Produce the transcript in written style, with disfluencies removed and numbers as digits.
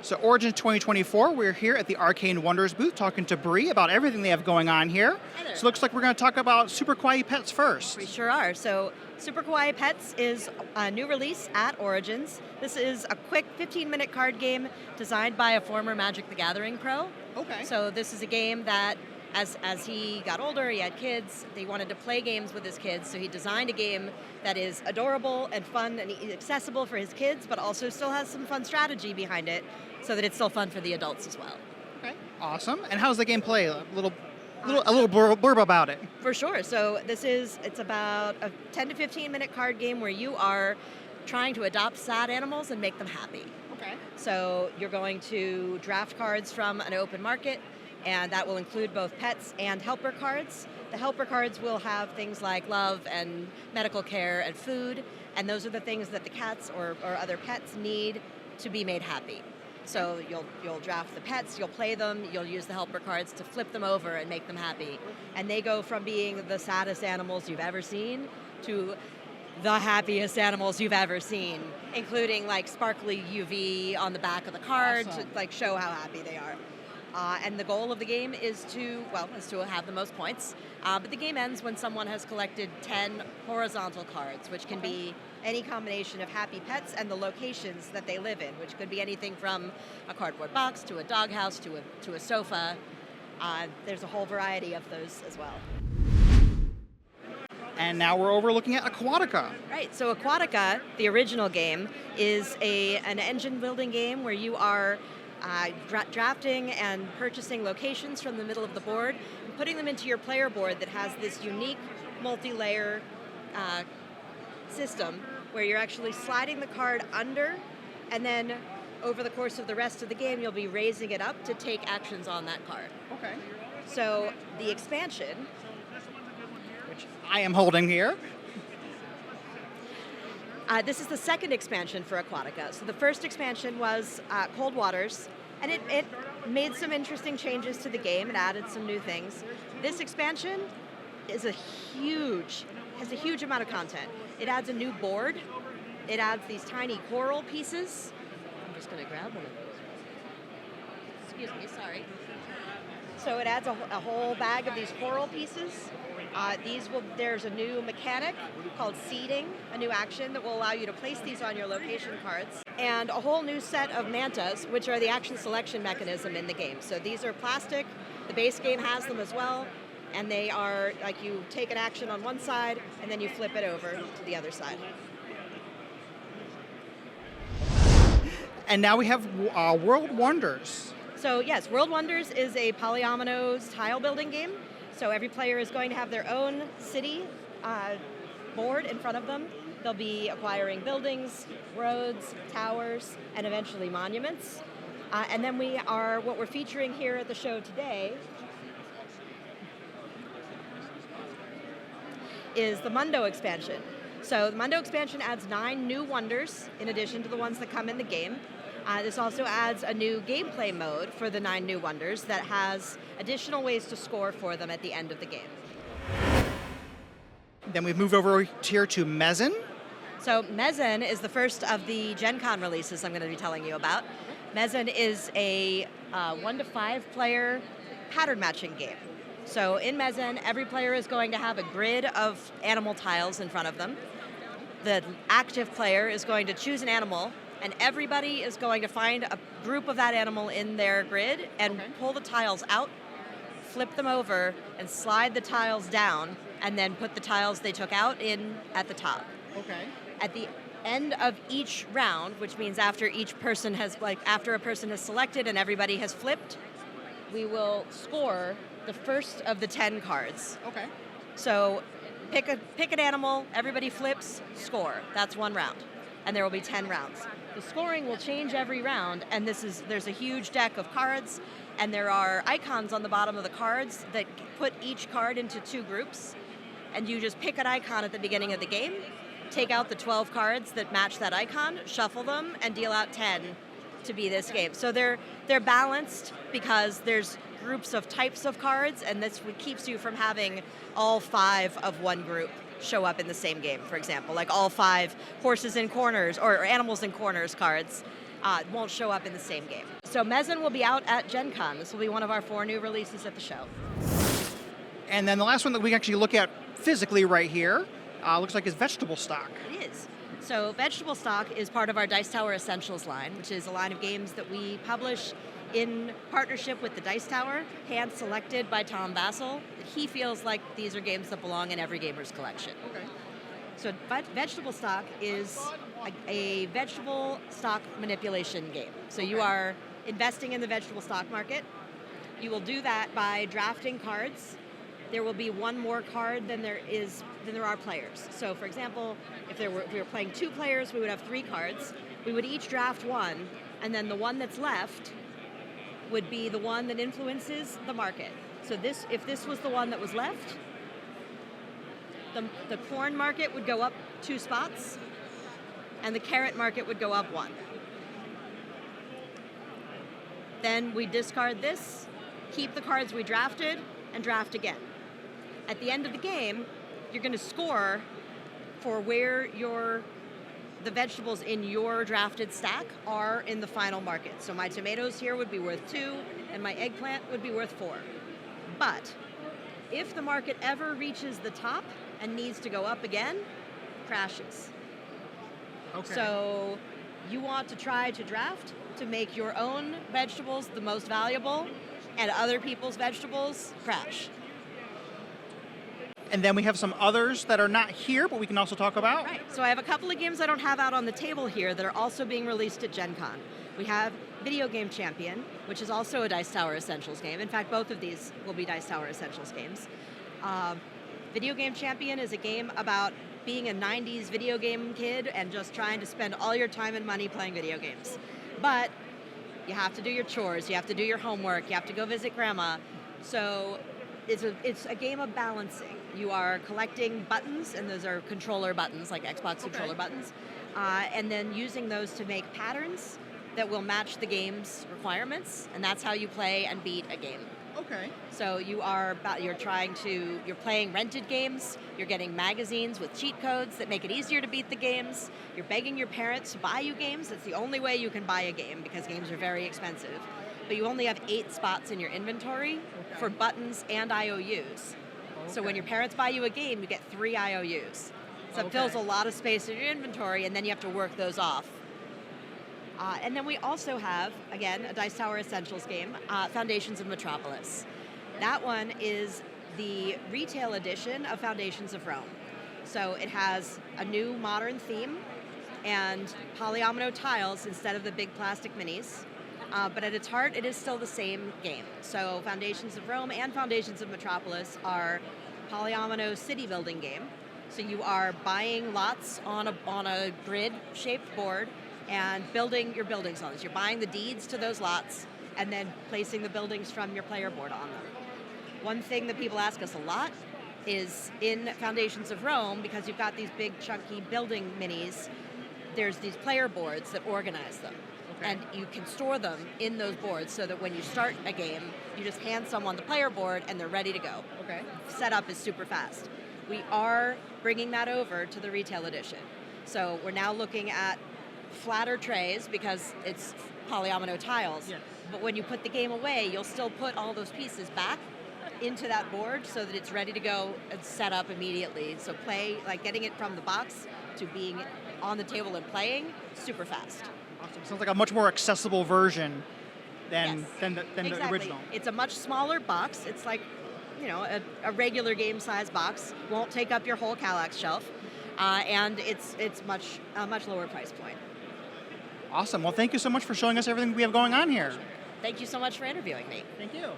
So Origins 2024, we're here at the Arcane Wonders booth talking to Bree about everything they have going on here. Hi there. So it looks like we're going to talk about Super Kawaii Pets first. We sure are. So Super Kawaii Pets is a new release at Origins. This is a quick 15-minute card game designed by a former Magic the Gathering pro. Okay. So this is a game that as he got older, he had kids, they wanted to play games with his kids, so he designed a game that is adorable and fun and accessible for his kids, but also still has some fun strategy behind it, so that it's still fun for the adults as well. Okay. Awesome. And how's the game play? A little blurb about it. For sure. So it's about a 10 to 15 minute card game where you are trying to adopt sad animals and make them happy. Okay. So you're going to draft cards from an open market, and that will include both pets and helper cards. The helper cards will have things like love and medical care and food, and those are the things that the cats or other pets need to be made happy. So you'll draft the pets, you'll play them, you'll use the helper cards to flip them over and make them happy. And they go from being the saddest animals you've ever seen to the happiest animals you've ever seen, including like sparkly UV on the back of the card Awesome. to like show how happy they are. And the goal of the game is to have the most points. But the game ends when someone has collected 10 horizontal cards, which can be any combination of happy pets and the locations that they live in, which could be anything from a cardboard box to a doghouse to a sofa. There's a whole variety of those as well. And now we're over looking at Aquatica. Right, so Aquatica, the original game, is an engine building game where you are drafting and purchasing locations from the middle of the board and putting them into your player board that has this unique multi-layer system where you're actually sliding the card under, and then over the course of the rest of the game you'll be raising it up to take actions on that card. Okay. So the expansion, Which I am holding here. this is the second expansion for Aquatica. So the first expansion was Cold Waters, and it made some interesting changes to the game. It added some new things. This expansion has a huge amount of content. It adds a new board. It adds these tiny coral pieces. I'm just going to grab one of those. Excuse me, sorry. So it adds a whole bag of these coral pieces. There's a new mechanic called seeding, a new action that will allow you to place these on your location cards, and a whole new set of mantas, which are the action selection mechanism in the game. So these are plastic, the base game has them as well, and they are like you take an action on one side and then you flip it over to the other side. And now we have World Wonders. So yes, World Wonders is a polyominoes tile building game. So every player is going to have their own city board in front of them. They'll be acquiring buildings, roads, towers, and eventually monuments. And then what we're featuring here at the show today is the Mundo expansion. So the Mundo expansion adds 9 new wonders in addition to the ones that come in the game. This also adds a new gameplay mode for the 9 new wonders that has additional ways to score for them at the end of the game. Then we've moved over here to Mezen. So Mezen is the first of the Gen Con releases I'm going to be telling you about. Mezen is a 1 to 5 player pattern matching game. So in Mezen, every player is going to have a grid of animal tiles in front of them. The active player is going to choose an animal, and everybody is going to find a group of that animal in their grid and pull the tiles out, flip them over, and slide the tiles down, and then put the tiles they took out in at the top. Okay. At the end of each round, which means after a person has selected and everybody has flipped, we will score the first of the 10 cards. Okay. So pick an animal, everybody flips, score. That's 1 round. And there will be 10 rounds. The scoring will change every round, and there's a huge deck of cards, and there are icons on the bottom of the cards that put each card into 2 groups, and you just pick an icon at the beginning of the game, take out the 12 cards that match that icon, shuffle them, and deal out 10 to be this game. So they're balanced because there's groups of types of cards, and this keeps you from having all 5 of one group show up in the same game, for example. Like all 5 horses in corners or animals in corners cards won't show up in the same game. So Mezen will be out at Gen Con. This will be one of our 4 new releases at the show. And then the last one that we can actually look at physically right here looks like is vegetable stock. It is. So Vegetable Stock is part of our Dice Tower Essentials line, which is a line of games that we publish in partnership with the Dice Tower, hand-selected by Tom Vassell. He feels like these are games that belong in every gamer's collection. Okay. So Vegetable Stock is a vegetable stock manipulation game. So you are investing in the vegetable stock market. You will do that by drafting cards. There will be one more card than there are players. So for example, if we were playing 2 players, we would have 3 cards. We would each draft one, and then the one that's left would be the one that influences the market. So if this was the one that was left, the corn market would go up 2 spots, and the carrot market would go up 1. Then we discard this, keep the cards we drafted, and draft again. At the end of the game, you're going to score for where the vegetables in your drafted stack are in the final market. So my tomatoes here would be worth 2, and my eggplant would be worth 4. But if the market ever reaches the top and needs to go up again, crashes. Okay. So you want to try to draft to make your own vegetables the most valuable, and other people's vegetables crash. And then we have some others that are not here, but we can also talk about. Right. So I have a couple of games I don't have out on the table here that are also being released at Gen Con. We have Video Game Champion, which is also a Dice Tower Essentials game. In fact, both of these will be Dice Tower Essentials games. Video Game Champion is a game about being a 90s video game kid and just trying to spend all your time and money playing video games. But you have to do your chores, you have to do your homework, you have to go visit grandma. So it's a game of balancing. You are collecting buttons, and those are controller buttons, like Xbox controller buttons, and then using those to make patterns that will match the game's requirements, and that's how you play and beat a game. Okay. So you're playing rented games, you're getting magazines with cheat codes that make it easier to beat the games, you're begging your parents to buy you games. It's the only way you can buy a game because games are very expensive. But you only have 8 spots in your inventory for buttons and IOUs. So when your parents buy you a game, you get 3 IOUs. So it fills a lot of space in your inventory, and then you have to work those off. And then we also have, again, a Dice Tower Essentials game, Foundations of Metropolis. That one is the retail edition of Foundations of Rome. So it has a new modern theme and polyomino tiles instead of the big plastic minis. But at its heart, it is still the same game. So Foundations of Rome and Foundations of Metropolis are polyomino city building game. So you are buying lots on a grid-shaped board and building your buildings on this. You're buying the deeds to those lots and then placing the buildings from your player board on them. One thing that people ask us a lot is in Foundations of Rome, because you've got these big chunky building minis, there's these player boards that organize them. Okay. And you can store them in those boards so that when you start a game, you just hand someone the player board and they're ready to go. Okay. Setup is super fast. We are bringing that over to the retail edition. So we're now looking at flatter trays because it's polyomino tiles. Yes. But when you put the game away, you'll still put all those pieces back into that board so that it's ready to go and set up immediately. So getting it from the box to being on the table and playing, super fast. Awesome. Sounds like a much more accessible version than Exactly. the original. It's a much smaller box. It's like, a regular game size box. Won't take up your whole Kallax shelf, and it's a much lower price point. Awesome. Well, thank you so much for showing us everything we have going on here. Thank you so much for interviewing me. Thank you.